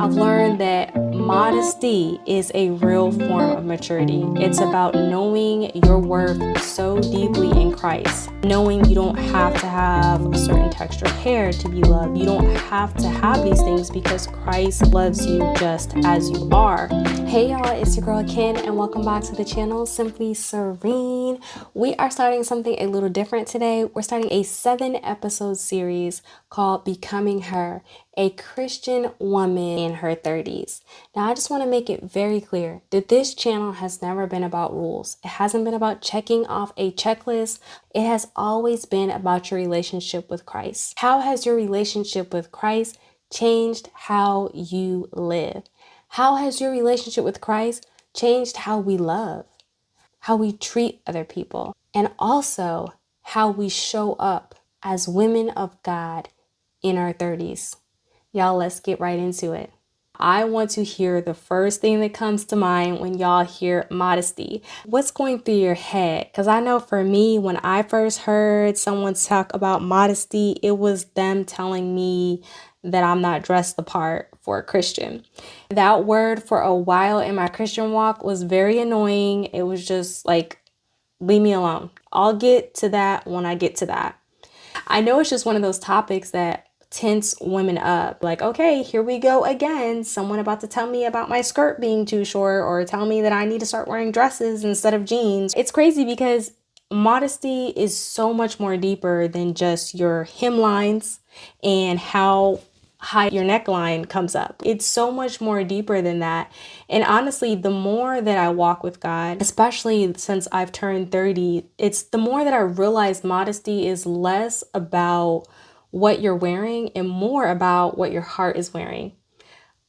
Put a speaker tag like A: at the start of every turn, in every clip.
A: I've learned that modesty is a real form of maturity. It's about knowing your worth so deeply in Christ, knowing you don't have to have a certain texture of hair to be loved. You don't have to have these things because Christ loves you just as you are. Hey y'all, it's your girl Ken and welcome back to the channel, Simply Serene. We are starting something a little different today. We're starting a 7-episode series called Becoming Her, a Christian woman in her 30s. Now, I just want to make it very clear that this channel has never been about rules. It hasn't been about checking off a checklist. It has always been about your relationship with Christ. How has your relationship with Christ changed how you live? How has your relationship with Christ changed how we love, how we treat other people, and also how we show up as women of God in our 30s? Y'all, let's get right into it. I want to hear the first thing that comes to mind when y'all hear modesty. What's going through your head? Because I know for me, when I first heard someone talk about modesty, it was them telling me that I'm not dressed the part for a Christian. That word for a while in my Christian walk was very annoying. It was just like, leave me alone. I'll get to that when I get to that. I know it's just one of those topics that tense women up. Like, okay, here we go again. Someone about to tell me about my skirt being too short or tell me that I need to start wearing dresses instead of jeans. It's crazy because modesty is so much more deeper than just your hemlines and how high your neckline comes up. It's so much more deeper than that. And honestly, the more that I walk with God, especially since I've turned 30, it's the more that I realize modesty is less about what you're wearing and more about what your heart is wearing.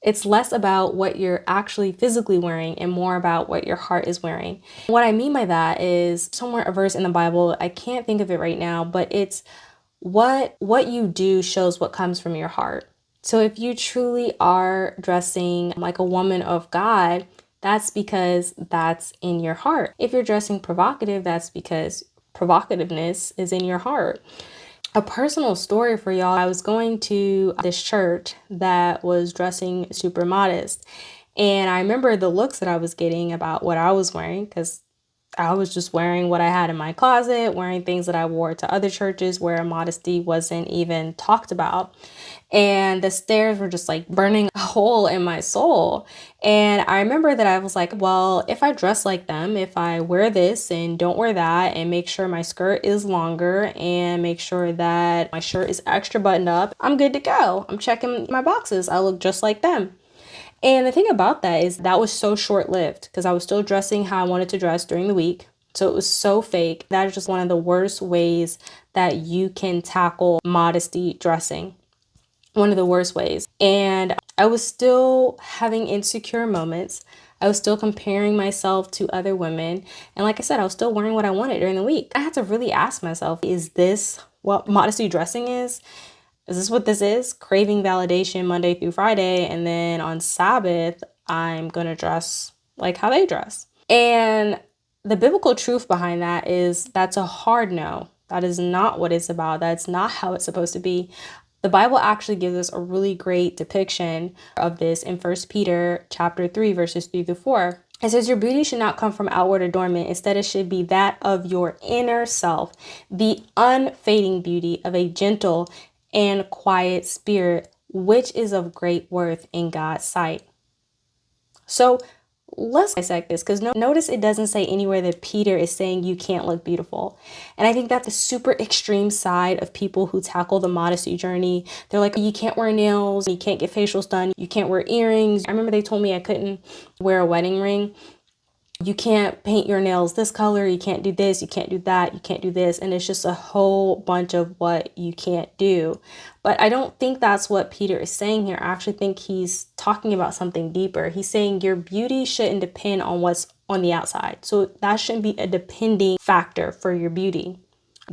A: It's less about what you're actually physically wearing and more about what your heart is wearing. What I mean by that is somewhere a verse in the Bible, I can't think of it right now, but it's what you do shows what comes from your heart. So if you truly are dressing like a woman of God, that's because that's in your heart. If you're dressing provocative, that's because provocativeness is in your heart. A personal story for y'all, I was going to this church that was dressing super modest. And I remember the looks that I was getting about what I was wearing because I was just wearing what I had in my closet, wearing things that I wore to other churches where modesty wasn't even talked about. And the stares were just like burning a hole in my soul. And I remember that I was like, well, if I dress like them, if I wear this and don't wear that and make sure my skirt is longer and make sure that my shirt is extra buttoned up, I'm good to go. I'm checking my boxes. I look just like them. And the thing about that is that was so short-lived because I was still dressing how I wanted to dress during the week. So it was so fake. That is just one of the worst ways that you can tackle modesty dressing. One of the worst ways. And I was still having insecure moments. I was still comparing myself to other women. And like I said, I was still wearing what I wanted during the week. I had to really ask myself, is this what modesty dressing is? Is this what this is? Craving validation Monday through Friday. And then on Sabbath, I'm going to dress like how they dress. And the biblical truth behind that is that's a hard no. That is not what it's about. That's not how it's supposed to be. The Bible actually gives us a really great depiction of this in 1 Peter chapter 3, verses 3-4. It says, your beauty should not come from outward adornment. Instead, it should be that of your inner self, the unfading beauty of a gentle and quiet spirit, which is of great worth in God's sight. So let's dissect this because notice it doesn't say anywhere that Peter is saying you can't look beautiful. And I think that's the super extreme side of people who tackle the modesty journey. They're like, you can't wear nails, you can't get facials done, you can't wear earrings. I remember they told me I couldn't wear a wedding ring. You can't paint your nails this color, you can't do this, you can't do that, you can't do this. And it's just a whole bunch of what you can't do. But I don't think that's what Peter is saying here. I actually think he's talking about something deeper. He's saying your beauty shouldn't depend on what's on the outside. So that shouldn't be a depending factor for your beauty.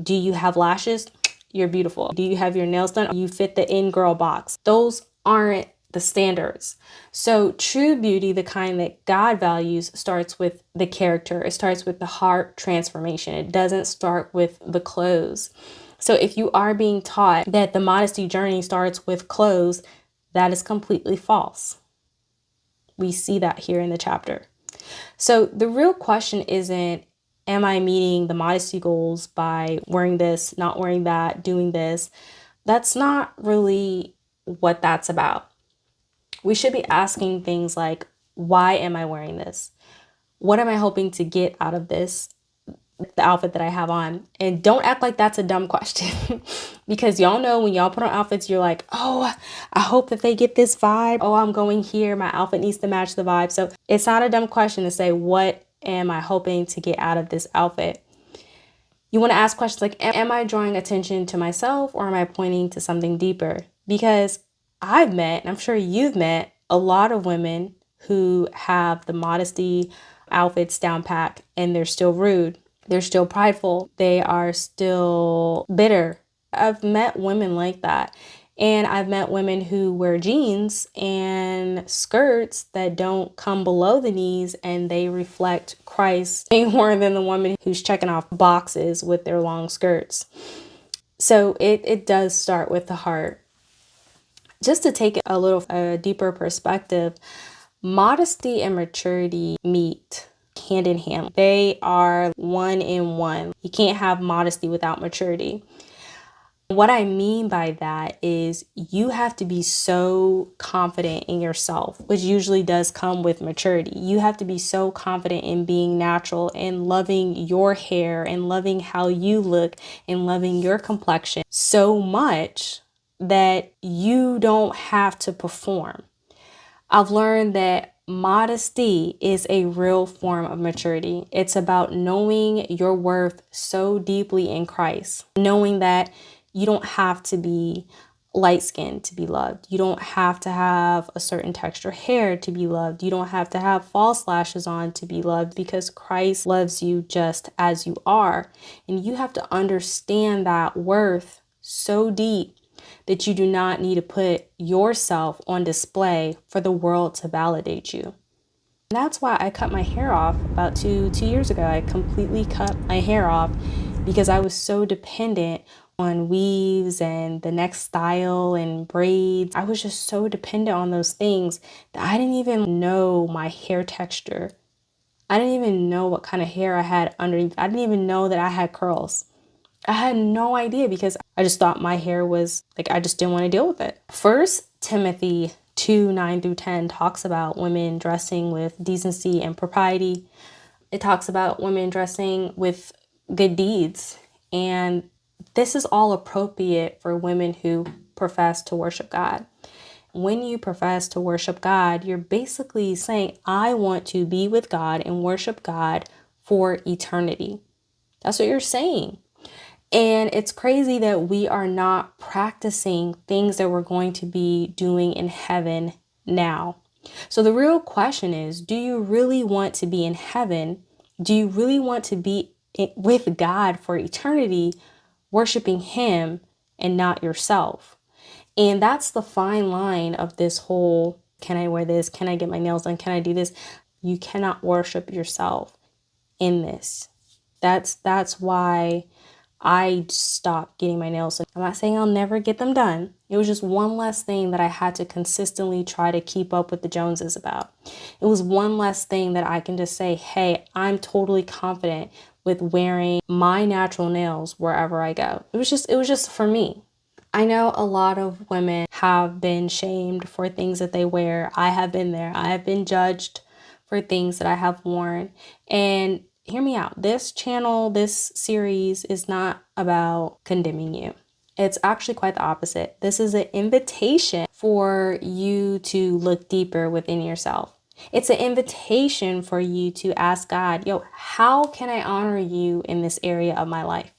A: Do you have lashes? You're beautiful. Do you have your nails done? You fit the in-girl box. Those aren't the standards. So true beauty, the kind that God values, starts with the character. It starts with the heart transformation. It doesn't start with the clothes. So if you are being taught that the modesty journey starts with clothes, that is completely false. We see that here in the chapter. So the real question isn't, am I meeting the modesty goals by wearing this, not wearing that, doing this? That's not really what that's about. We should be asking things like, why am I wearing this? What am I hoping to get out of this, the outfit that I have on? And don't act like that's a dumb question because y'all know when y'all put on outfits, you're like, oh, I hope that they get this vibe. Oh, I'm going here. My outfit needs to match the vibe. So it's not a dumb question to say, what am I hoping to get out of this outfit? You want to ask questions like, am I drawing attention to myself or am I pointing to something deeper? Because I've met, and I'm sure you've met, a lot of women who have the modesty outfits down pat and they're still rude. They're still prideful. They are still bitter. I've met women like that. And I've met women who wear jeans and skirts that don't come below the knees and they reflect Christ way more than the woman who's checking off boxes with their long skirts. So it does start with the heart. Just to take a deeper perspective, modesty and maturity meet hand in hand. They are one in one. You can't have modesty without maturity. What I mean by that is you have to be so confident in yourself, which usually does come with maturity. You have to be so confident in being natural and loving your hair and loving how you look and loving your complexion so much that you don't have to perform. I've learned that modesty is a real form of maturity. It's about knowing your worth so deeply in Christ, knowing that you don't have to be light-skinned to be loved. You don't have to have a certain texture hair to be loved. You don't have to have false lashes on to be loved because Christ loves you just as you are. And you have to understand that worth so deep that you do not need to put yourself on display for the world to validate you. And that's why I cut my hair off about two years ago. I completely cut my hair off because I was so dependent on weaves and the next style and braids. I was just so dependent on those things that I didn't even know my hair texture. I didn't even know what kind of hair I had underneath. I didn't even know that I had curls. I had no idea because I just thought my hair was like, I just didn't want to deal with it. 1 Timothy 2:9-10 talks about women dressing with decency and propriety. It talks about women dressing with good deeds. And this is all appropriate for women who profess to worship God. When you profess to worship God, you're basically saying, I want to be with God and worship God for eternity. That's what you're saying. And it's crazy that we are not practicing things that we're going to be doing in heaven now. So the real question is, do you really want to be in heaven? Do you really want to be with God for eternity, worshiping Him and not yourself? And that's the fine line of this whole, can I wear this? Can I get my nails done? Can I do this? You cannot worship yourself in this. That's why I stopped getting my nails done. I'm not saying I'll never get them done. It was just one less thing that I had to consistently try to keep up with the Joneses about. It was one less thing that I can just say, hey, I'm totally confident with wearing my natural nails wherever I go. It was just for me. I know a lot of women have been shamed for things that they wear. I have been there. I have been judged for things that I have worn. And hear me out. This channel, this series is not about condemning you. It's actually quite the opposite. This is an invitation for you to look deeper within yourself. It's an invitation for you to ask God, how can I honor you in this area of my life?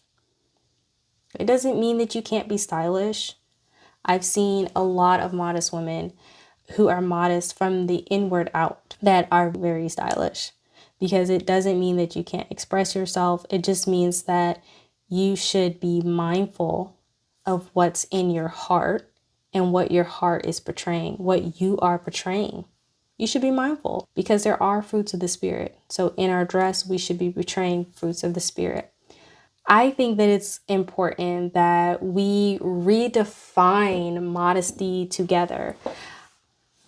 A: It doesn't mean that you can't be stylish. I've seen a lot of modest women who are modest from the inward out that are very stylish. Because it doesn't mean that you can't express yourself. It just means that you should be mindful of what's in your heart and what your heart is portraying, what you are portraying. You should be mindful because there are fruits of the Spirit. So in our dress, we should be portraying fruits of the Spirit. I think that it's important that we redefine modesty together.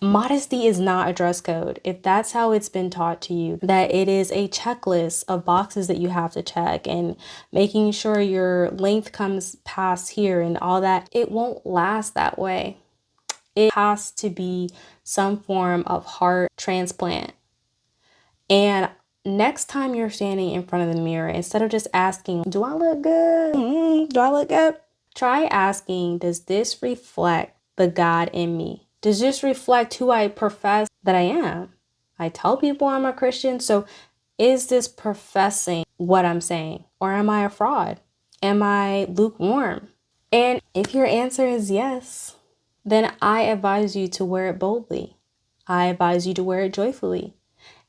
A: Modesty is not a dress code. If that's how it's been taught to you, that it is a checklist of boxes that you have to check and making sure your length comes past here and all that, it won't last that way. It has to be some form of heart transplant. And next time you're standing in front of the mirror, instead of just asking, do I look good? Do I look good? Try asking, does this reflect the God in me? Does this reflect who I profess that I am? I tell people I'm a Christian, so is this professing what I'm saying? Or am I a fraud? Am I lukewarm? And if your answer is yes, then I advise you to wear it boldly. I advise you to wear it joyfully.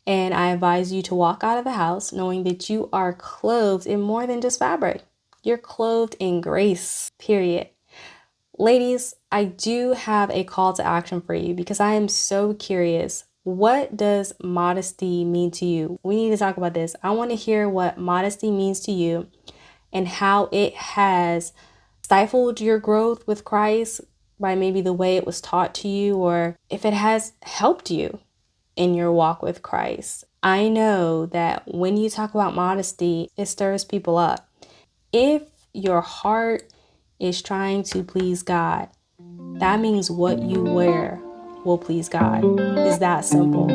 A: And I advise you to walk out of the house knowing that you are clothed in more than just fabric. You're clothed in grace, period. Ladies, I do have a call to action for you because I am so curious. What does modesty mean to you? We need to talk about this. I want to hear what modesty means to you and how it has stifled your growth with Christ by maybe the way it was taught to you, or if it has helped you in your walk with Christ. I know that when you talk about modesty, it stirs people up. If your heart is trying to please God, that means what you wear will please God. It's that simple.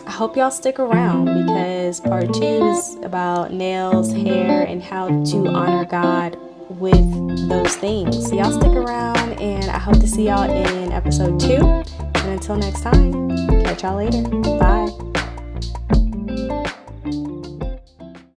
A: I hope y'all stick around because part 2 is about nails, hair, and how to honor God with those things. Y'all stick around and I hope to see y'all in episode 2. And until next time, catch y'all later. Bye.